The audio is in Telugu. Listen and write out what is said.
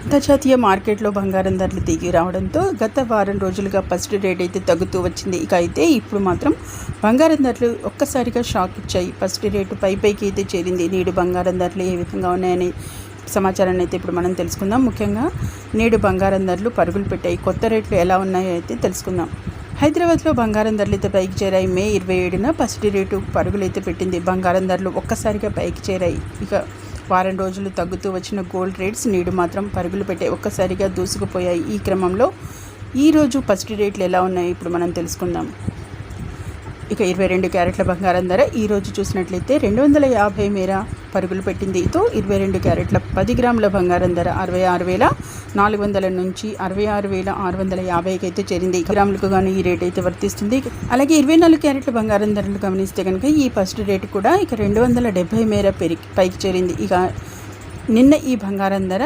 అంతర్జాతీయ మార్కెట్లో బంగారం ధరలు దిగి రావడంతో గత వారం రోజులుగా ఫస్ట్ రేట్ అయితే తగ్గుతూ వచ్చింది. ఇక అయితే ఇప్పుడు మాత్రం బంగారం ధరలు ఒక్కసారిగా షాక్ ఇచ్చాయి. ఫస్ట్ రేటు పైకి అయితే చేరింది. నేడు బంగారం ధరలు ఏ విధంగా ఉన్నాయని సమాచారాన్ని అయితే ఇప్పుడు మనం తెలుసుకుందాం. ముఖ్యంగా నేడు బంగారం ధరలు పరుగులు పెట్టాయి. కొత్త రేట్లు ఎలా ఉన్నాయో అయితే తెలుసుకుందాం. హైదరాబాద్లో బంగారం ధరలు అయితే పైకి చేరాయి. మే 27న ఫస్ట్ రేటు పరుగులు అయితే పెట్టింది. బంగారం ధరలు ఒక్కసారిగా పైకి చేరాయి. ఇక వారం రోజులు తగ్గుతూ వచ్చిన గోల్డ్ రేట్స్ నేడు మాత్రం పరుగులు పెట్టాయి. ఒక్కసారిగా దూసుకుపోయాయి. ఈ క్రమంలో ఈరోజు ఫస్ట్ రేట్లు ఎలా ఉన్నాయో ఇప్పుడు మనం తెలుసుకుందాం. ఇక 22 క్యారెట్ల బంగారం ధర ఈరోజు చూసినట్లయితే 250 మేర పరుగులు పెట్టింది. ఇతో 22 క్యారెట్ల 10 గ్రాముల బంగారం ధర 66,400 నుంచి 66,650కి అయితే చేరింది. గ్రాములకు గాను ఈ రేట్ అయితే వర్తిస్తుంది. అలాగే 24 క్యారెట్ల బంగారం ధరలు గమనిస్తే కనుక ఈ ఫస్ట్ రేటు కూడా ఇక 270 మేర పైకి చేరింది. ఇక నిన్న ఈ బంగారం ధర